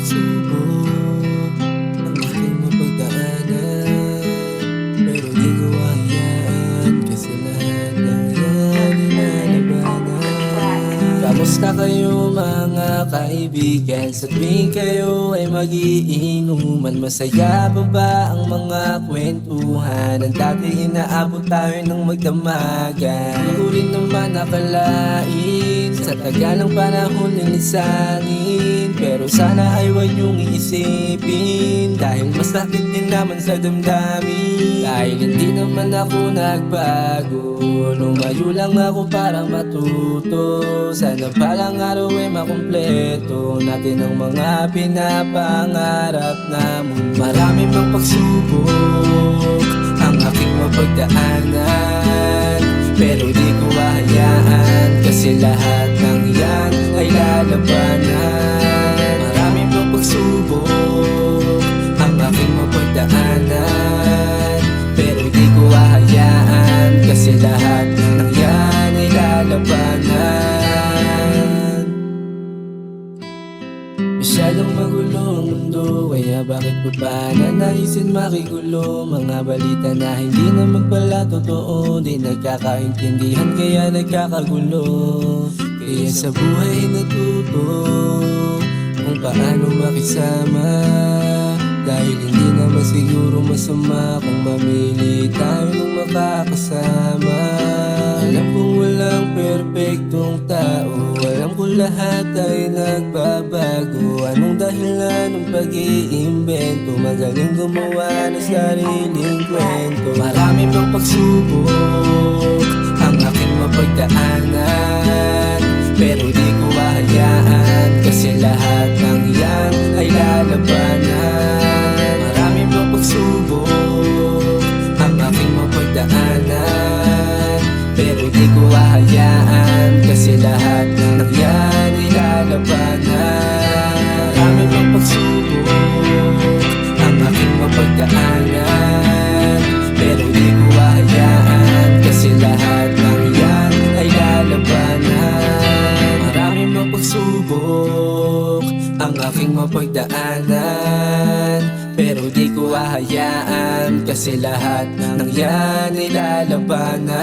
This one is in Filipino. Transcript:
pagsubok ang aking mapagdaanan, pero di ko hayaan kasi lahat ng yan nilalabanan. Kamusta kayo mga kaibigan? Sa tuwing kayo ay mag-iinuman, masaya pa ba ang mga kwentuhan? Ang dati inaabot tayo ng magdamagan. Di ko rin naman nakalain sa tagal ng panahon linisanin, pero sana ay huwag niyong iisipin, dahil mas sakit din naman sa damdamin. Dahil hindi naman ako nagbago, lumayo lang ako para matuto. Sana palang araw ay makumpleto natin ang mga pinapangarap namin. Marami pang pagsubok ang aking mapagdaanan, pero di ko hahayaan kasi lahat ng yan ay lalabanan. Marami pang pagsubok ang aking mapagdaanan, pero di ko hahayaan kasi lahat ng yan ay lalabanan. Masyadong magulo ang mundo, kaya bakit ko pa nanaisin makigulo? Mga balita na hindi naman pala totoo, di nagkakaintindihan kaya nagkakagulo. Kaya sa buhay natuto kung paano makisama, dahil hindi naman siguro masama kung mamili tayo ng makakasama. Alam kong walang perpektong tao, alam ko lahat ay nagbabago. Anong dahilan ng pag-iimbento? Magaling gumawa ng sariling kwento. Marami pang pagsubok ang aking mapagdaanan, pero di ko hahayaan kasi lahat ng yan ay lalabanan. Marami pang pagsubok ang aking mapagdaanan, pero di ko hahayaan kasi lahat ng yan ay lalabanan. Marami pang pagsubok ang aking mapagdaanan, pero di ko hahayaan kasi lahat ng yan ay lalabanan. Marami pang pagsubok ang aking mapagdaanan, pero di ko hahayaan kasi lahat ng yan ay lalabanan.